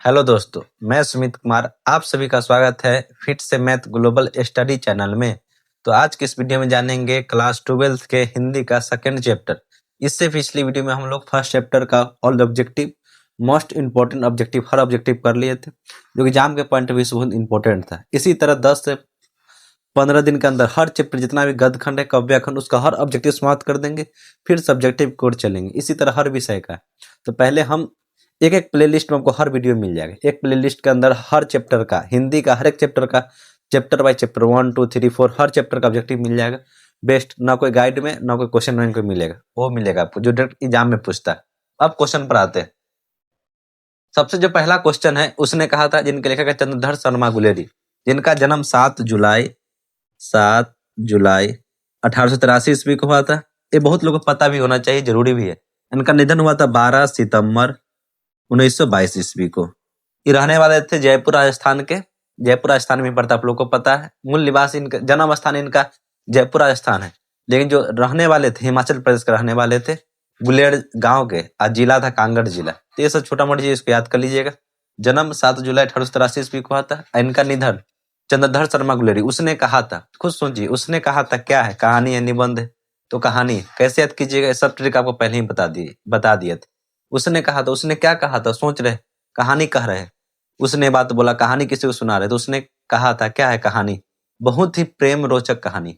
Hello दोस्तों, मैं सुमित कुमार। आप सभी का स्वागत है फिट से मैथ ग्लोबल स्टडी चैनल में। तो आज के इस वीडियो में जानेंगे क्लास 12 के हिंदी का सेकंड चैप्टर। इससे पिछली वीडियो में हम लोग फर्स्ट चैप्टर का all objective, most important objective, हर ऑब्जेक्टिव कर लिए थे, जो एग्जाम के पॉइंट ऑफ व्यू से बहुत इंपॉर्टेंट था। इसी तरह 10 से 15 दिन के अंदर हर चैप्टर जितना भी गद्य खंड है, काव्य खंड, उसका हर ऑब्जेक्टिव समाप्त कर देंगे। फिर सब्जेक्टिव कोड चलेंगे। इसी तरह हर विषय का। तो पहले हम एक प्लेलिस्ट में आपको हर वीडियो मिल जाएगा। एक प्लेलिस्ट के अंदर हर चैप्टर का, हिंदी का हर एक चैप्टर का, chapter by chapter 1 2 3 4 her chapter का ऑब्जेक्टिव मिल जाएगा। बेस्ट, ना कोई गाइड में, ना कोई क्वेश्चन बैंक में मिलेगा, वो मिलेगा आपको जो डायरेक्ट एग्जाम में पूछता है। अब क्वेश्चन पर आते हैं। सबसे जो पहला क्वेश्चन है, उसने कहा था जिनके लेखक है चंद्रधर शर्मा गुलेरी, जिनका जन्म 7 जुलाई 1883 ईस्वी को हुआ था। ये बहुत लोगों को पता भी होना चाहिए, जरूरी भी है। इनका निधन हुआ था 12 सितंबर 1922 ईस्वी को। ये रहने वाले थे जयपुर राजस्थान के। जयपुर राजस्थान में पड़ता, आप लोग को पता है। मूल निवास इनका, जन्म स्थान इनका जयपुर राजस्थान है, लेकिन जो रहने वाले थे हिमाचल प्रदेश के रहने वाले थे, गुलेर गांव के। आज जिला था कांगड़ जिला। तो ये सब छोटा मोटा चीज इसको याद कर लीजिएगा। जन्म 7 जुलाई 1883 ईस्वी को हुआ था। इनका निधन चंद्रधर शर्मा गुलेरी। उसने कहा था, खुद सोचिए, उसने कहा था क्या है, कहानी है, निबंध है। तो कहानी कैसे याद कीजिएगा, सब ट्रिक आपको पहले ही बता दिए थे। उसने कहा था, उसने क्या कहा था, सोच रहे, कहानी कह रहे। उसने बात बोला, कहानी किसी को सुना रहे। तो उसने कहा था क्या है कहानी, बहुत ही प्रेम रोचक कहानी।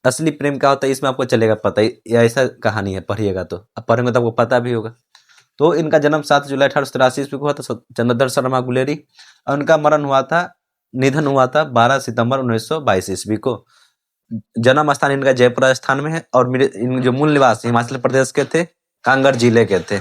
असली प्रेम क्या होता है इसमें आपको चलेगा पता ही, या ऐसा कहानी है, पढ़िएगा तो, अब पढ़ेंगे तो आपको पता भी होगा। तो इनका जन्म 7 जुलाई 1883 ईस्वी को हुआ था, चंद्रधर शर्मा गुलेरी। और उनका मरण हुआ था, निधन हुआ था 12 सितंबर 1922 ईस्वी को। जन्म स्थान इनका जयपुर राजस्थान में है, और इन जो मूल निवास हिमाचल प्रदेश के थे, कांगड़ जिले के थे।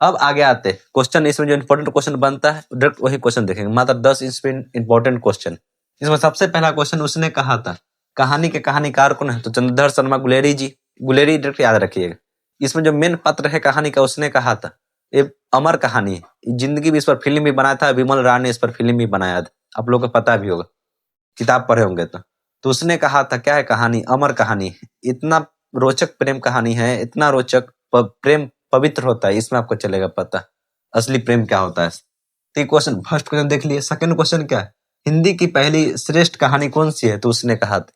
अब आगे आते क्वेश्चन। इसमें जो इंपॉर्टेंट क्वेश्चन बनता है डायरेक्ट वही क्वेश्चन देखेंगे, मात्र 10 इसमें इंपॉर्टेंट क्वेश्चन। इसमें सबसे पहला क्वेश्चन, उसने कहा था कहानी के कहानीकार कौन है, तो चंद्रधर शर्मा गुलेरी जी। गुलेरी डायरेक्ट याद रखिएगा। इसमें जो मेन पात्र है कहानी का, उसने कहा था ये अमर कहानी है। जिंदगी भी इस पर फिल्म भी बनाया था, विमल राय ने इस पर फिल्म भी बनाया था, आप लोग को पता भी होगा, किताब पढ़े होंगे तो उसने कहा था क्या है कहानी, अमर कहानी। इतना रोचक प्रेम कहानी है, इतना रोचक प्रेम पवित्र होता है, इसमें आपको चलेगा पता असली प्रेम क्या होता है। तो क्वेश्चन, फर्स्ट क्वेश्चन देख लिए। सेकंड क्वेश्चन क्या है, हिंदी की पहली श्रेष्ठ कहानी कौन सी है, तो उसने कहा था।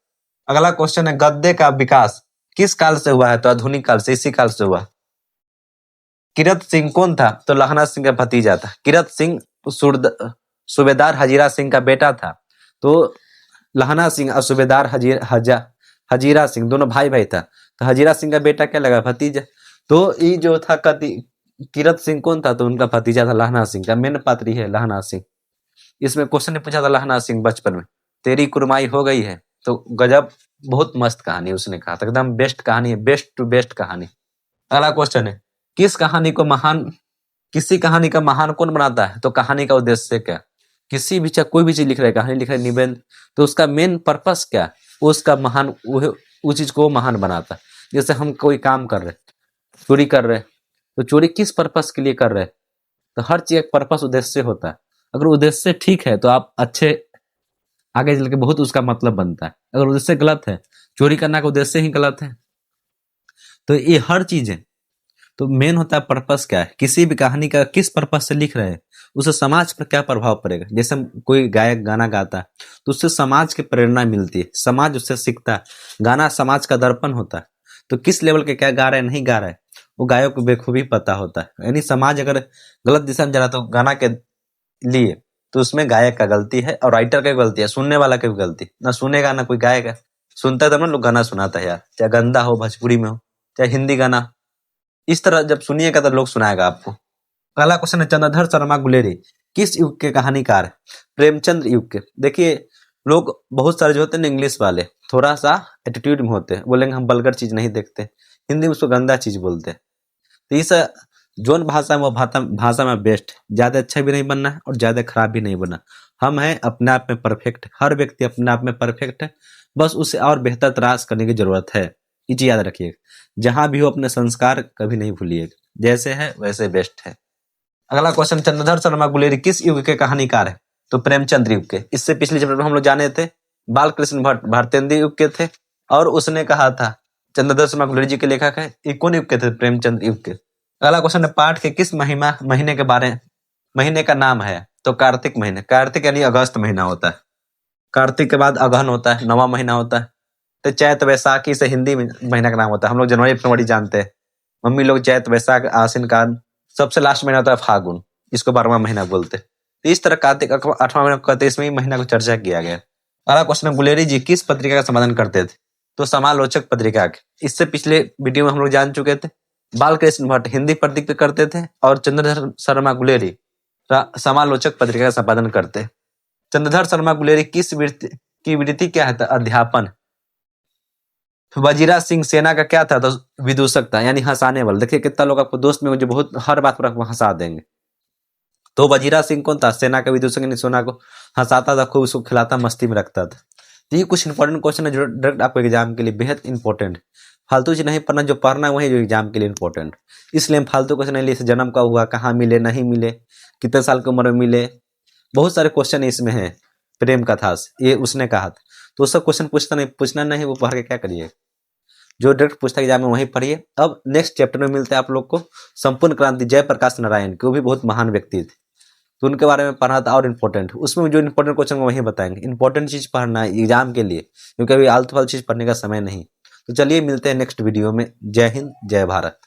अगला क्वेश्चन है, गद्य का विकास किस काल से हुआ है, तो आधुनिक काल से, इसी काल से हुआ। किरत सिंह कौन था, तो लखना सिंह का भतीजा था। किरत सिंह सूबेदार हजीरा सिंह का बेटा था। तो लहना सिंह और सूबेदार हजीरा सिंह दोनों भाई था। तो हजीरा सिंह का बेटा क्या लगा, भतीजा। तो ये जो था किरत सिंह कौन था, तो उनका भतीजा था लहना सिंह का। मेन पात्र है लहना सिंह। इसमें क्वेश्चन ने पूछा था लहना सिंह बचपन में, तेरी कुरमाई हो गई है। तो गजब, बहुत मस्त कहानी उसने कहा था, एकदम बेस्ट कहानी है, बेस्ट टू बेस्ट कहानी। अगला क्वेश्चन है, किसी कहानी का महान कौन बनाता है, तो कहानी का उद्देश्य क्या। किसी भी कोई भी चीज लिख रहे, कहानी लिख रहे, निबंध, तो उसका मेन पर्पस क्या, उसका महान, उस चीज को महान बनाता है। जैसे हम कोई काम कर रहे, चोरी कर रहे, तो चोरी किस पर्पस के लिए कर रहे, तो हर चीज एक पर्पस, उद्देश्य होता है। अगर उद्देश्य ठीक है तो आप अच्छे, आगे चल के बहुत उसका मतलब बनता है। अगर उद्देश्य गलत है, चोरी करना का उद्देश्य ही गलत है, तो ये हर चीज है। तो मेन होता है पर्पस क्या है, किसी भी कहानी का किस पर्पस से लिख रहे हैं, उससे समाज पर क्या प्रभाव पड़ेगा। जैसे कोई गायक गाना गाता है, तो उससे समाज की प्रेरणा मिलती है, समाज उससे सीखता है। गाना समाज का दर्पण होता है। तो किस लेवल के क्या गा रहे हैं, नहीं गा रहे हैं, वो गायक को बेखूबी पता होता है। यानी समाज अगर गलत दिशा में जा रहा, तो गाना के लिए तो उसमें गायक का गलती है, और राइटर का गलती है, सुनने वाला की भी गलती। ना सुनेगा ना कोई गाएगा, सुनता है तब ना लोग गाना सुनाता है यार, चाहे गंदा हो, भोजपुरी में हो, चाहे हिंदी गाना। इस तरह जब सुनिएगा तो लोग सुनाएगा आपको। पहला क्वेश्चन है, चंद्रधर शर्मा गुलेरी किस युग के कहानीकार है, प्रेमचंद्र युग के। देखिए, लोग बहुत सारे जो होते हैं ना इंग्लिश वाले, थोड़ा सा एटीट्यूड में होते हैं, बोलेंगे हम वल्गर चीज नहीं देखते, हिंदी में उसको गंदा चीज बोलते हैं। तो इस जोन भाषा में, वो भाषा में बेस्ट, ज्यादा अच्छा भी नहीं बनना है और ज्यादा खराब भी नहीं बनना। हम हैं अपने आप में परफेक्ट, हर व्यक्ति अपने आप में परफेक्ट है, बस उसे और बेहतर तलाश करने की जरूरत है। ये चीज याद रखिएगा। जहां भी हो अपने संस्कार कभी नहीं भूलिएगा, जैसे है वैसे बेस्ट है। अगला क्वेश्चन, चंद्रधर शर्मा गुलेरी किस युग के कहानीकार है, तो प्रेमचंद्र युग के। इससे पिछले चैप्टर में हम लोग जाने थे बाल कृष्ण भट्ट भारतेंदु युग के थे, और उसने कहा था चंद्रधर शर्मा गुलेरी जी के लेखक है, ये कौन युग के थे, प्रेमचंद्र युग के। अगला क्वेश्चन है, पाठ के किस महीने के बारे महीने का नाम है तो कार्तिक महीने, कार्तिक यानी अगस्त महीना होता है। कार्तिक के बाद अगहन होता है, 9वां महीना होता है। तो चैत वैशाखी से हिंदी महीना का नाम होता है। हम लोग जनवरी फरवरी जानते हैं, मम्मी लोग चैत वैशाख आश्विन कान, सबसे लास्ट महीना होता है फागुन, इसको 12वां महीना बोलते हैं। तो इस तरह कार्तिक 8वां महीना कहते हैं, इसमें ही महीना को चर्चा किया गया। अगला क्वेश्चन, गुलेरी जी किस पत्रिका का संपादन करते थे? तो समालोचक पत्रिका के। इससे पिछले वीडियो में हम लोग जान चुके थे। बालकृष्ण भट्ट हिंदी पत्रिका करते थे और चंद्रधर शर्मा गुलेरी समालोचक पत्रिका का संपादन करते। चंद्रधर शर्मा गुलेरी किस वृत्ति की वृत्ति क्या है? अध्यापन। वजीरा सिंह सेना का क्या था? तो विदूषक था, यानी हंसाने वाला। देखिए कितना लोग आपको दोस्त में जो बहुत हर बात पर आपको हंसा देंगे। तो वजीरा सिंह कौन था? सेना का विदूषक, यानी सेना को हंसाता था, खूब उसको खिलाता, मस्ती में रखता था। तो ये कुछ इंपॉर्टेंट क्वेश्चन है जो डायरेक्ट आपको एग्जाम के लिए बेहद इंपॉर्टेंट। फालतू चीज नहीं पढ़ना, जो पढ़ना है वही जो एग्जाम के लिए इंपॉर्टेंट। इसलिए हम फालतू क्वेश्चन नहीं लिए। जन्म कब हुआ, कहाँ मिले, नहीं मिले, कितने साल की उम्र में मिले, बहुत सारे क्वेश्चन इसमें है। प्रेम कथा से ये उसने कहा था, तो सब क्वेश्चन पूछना नहीं, वो पढ़ के क्या करिए। जो डायरेक्ट पूछता एग्जाम में वही पढ़िए। अब नेक्स्ट चैप्टर में मिलते हैं आप लोग को संपूर्ण क्रांति, जयप्रकाश नारायण के, वो भी बहुत महान व्यक्ति थे, तो उनके बारे में पढ़ना था और इम्पोर्टेंट। उसमें जो इम्पोर्टेंट क्वेश्चन वही बताएंगे। इंपॉर्टेंट चीज पढ़ना है एग्जाम के लिए, क्योंकि अभी आलतू फालतू चीज पढ़ने का समय नहीं। तो चलिए मिलते हैं नेक्स्ट वीडियो में। जय हिंद, जय भारत।